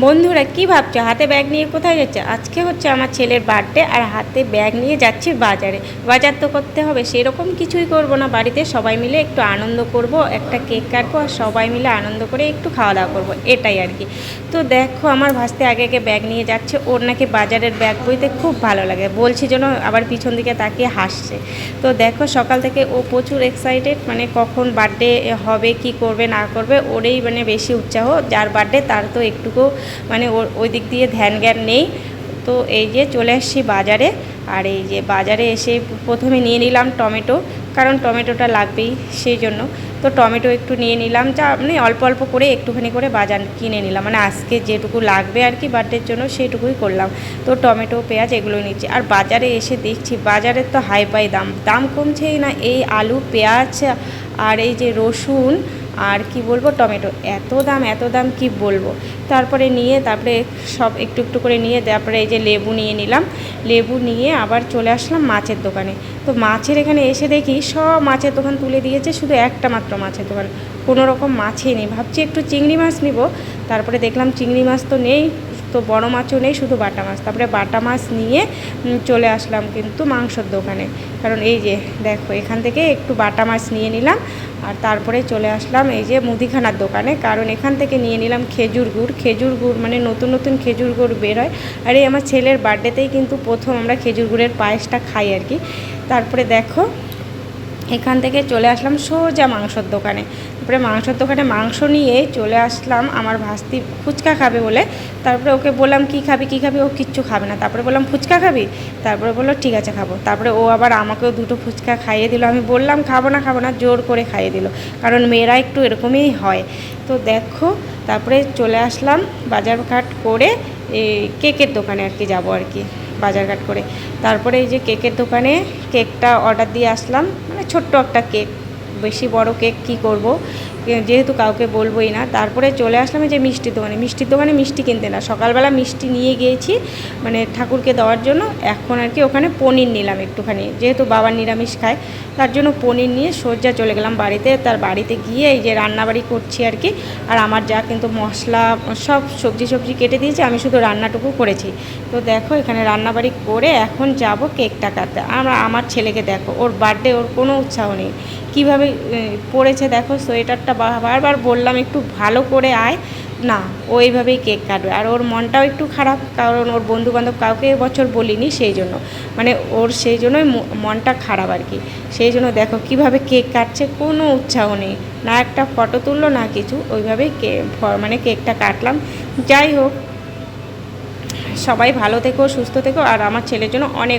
বন্ধুরা কি ভাবছো হাতে ব্যাগ নিয়ে কোথায় যাচ্ছে? আজকে হচ্ছে আমার ছেলের বার্থডে আর হাতে ব্যাগ নিয়ে যাচ্ছি বাজারে। বাজার তো করতে হবে, সেরকম কিছুই করব না, বাড়িতে সবাই মিলে একটু আনন্দ করব, একটা কেক কাটবো আর সবাই মিলে আনন্দ করে একটু খাওয়া দাওয়া করবো, এটাই আর কি। তো দেখো আমার ভাস্তে আগে আগে ব্যাগ নিয়ে যাচ্ছে, ওর নাকি বাজারের ব্যাগ বইতে খুব ভালো লাগে বলছি, যেন আবার পিছন দিকে তাকিয়ে হাসছে। তো দেখো সকাল থেকে ও প্রচুর এক্সাইটেড, মানে কখন বার্থডে হবে, কি করবে না করবে ওরই মানে বেশি উৎসাহ। যার বার্থডে তার তো একটুকু মানে ওই দিক দিয়ে ধ্যান জ্ঞান নেই। তো এই যে চলে আসছি বাজারে, আর এই যে বাজারে এসে প্রথমে নিয়ে নিলাম টমেটো, কারণ টমেটোটা লাগবেই সেই জন্য। তো টমেটো একটু নিয়ে নিলাম, যা মানে অল্প অল্প করে একটুখানি করে বাজার কিনে নিলাম, মানে আজকে যেটুকু লাগবে আর কি বার্থডের জন্য সেইটুকুই করলাম। তো টমেটো পেঁয়াজ এগুলো নিচ্ছি, আর বাজারে এসে দেখছি বাজারের তো হাই পাই দাম, দাম কমছেই না। এই আলু পেঁয়াজ আর এই যে রসুন আর কি বলবো টমেটো, এত দাম কি বলবো। তারপরে সব একটু একটু করে নিয়ে তারপরে এই যে লেবু নিয়ে নিলাম, লেবু নিয়ে আবার চলে আসলাম মাছের দোকানে। তো মাছের এখানে এসে দেখি সব মাছের দোকান তুলে দিয়েছে, শুধু একটা মাত্র মাছের দোকান, কোনো রকম মাছই নেই। ভাবছি একটু চিংড়ি মাছ নিব, তারপরে দেখলাম চিংড়ি মাছ তো নেই, তো বড় মাছও নেই, শুধু বাটা মাছ। তারপরে বাটা মাছ নিয়ে চলে আসলাম কিন্তু মাংসর দোকানে, কারণ এই যে দেখো এখান থেকে একটু বাটা মাছ নিয়ে নিলাম। আর তারপরে চলে আসলাম এই যে মুদিখানার দোকানে, কারণ এখান থেকে নিয়ে নিলাম খেজুর গুড়, মানে নতুন নতুন খেজুর গুড় বের হয়। আর এই আমার ছেলের বার্থডেতেই কিন্তু প্রথম আমরা খেজুর গুড়ের পায়েসটা খাই আর কি। তারপরে দেখো এখান থেকে চলে আসলাম সোজা মাংসর দোকানে। তারপরে মাংসর দোকানে মাংস নিয়ে চলে আসলাম আমার ভাস্তি ফুচকা খাবে বলে। তারপরে ওকে বললাম কী খাবি, ও কিচ্ছু খাবে না। তারপরে বললাম ফুচকা খাবি, তারপরে বললো ঠিক আছে খাবো। তারপরে ও আবার আমাকেও দুটো ফুচকা খাইয়ে দিল, আমি বললাম খাবো না, জোর করে খাইয়ে দিল, কারণ মেয়েরা একটু এরকমই হয়। তো দেখো তারপরে চলে আসলাম বাজারঘাট করে এই কেকের দোকানে আর কি যাবো আর কি, বাজারঘাট করে। তারপরে এই যে কেকের দোকানে কেকটা অর্ডার দিয়ে আসলাম, মানে ছোট্ট একটা কেক, বেশি বড় কেক কি করব, যেহেতু কাউকে বলবোই না। তারপরে চলে আসলাম এই যে মিষ্টির দোকানে মিষ্টি কিনতে না, সকালবেলা মিষ্টি নিয়ে গিয়েছি মানে ঠাকুরকে দেওয়ার জন্য। এখন আর কি ওখানে পনির নিলাম একটুখানি, যেহেতু বাবা নিরামিষ খায়, তার জন্য পনির নিয়ে সোজা চলে গেলাম বাড়িতে। তার বাড়িতে গিয়ে এই যে রান্নাবাড়ি করছি আর কি। আর আমার যা কিন্তু মশলা সব সবজি কেটে দিয়েছে, আমি শুধু রান্নাটুকু করেছি। তো দেখো এখানে রান্নাবাড়ি করে এখন যাব কেকটা কাটতে। আমার ছেলেকে দেখো, ওর বার্থডে, ওর কোনো উৎসাহ নেই, কীভাবে পড়েছে দেখো সোয়েটারটা। বারবার বললাম একটু ভালো করে আয়, না ও এইভাবেই কেক কাটবে। আর ওর মনটাও একটু খারাপ, কারণ ওর বন্ধুবান্ধব কাউকে এবছর বলিনি, সেই জন্য মানে ওর সেই জন্যই মনটা খারাপ আর কি। সেই জন্য দেখো কিভাবে কেক কাটছে, কোনো উৎসাহ নেই, না একটা ফটো তুললো না কিছু, ওইভাবেই মানে কেকটা কাটলাম। যাই হোক, সবাই ভালো থেকো, সুস্থ থেকো, আর আমার ছেলের জন্য অনেক অনেক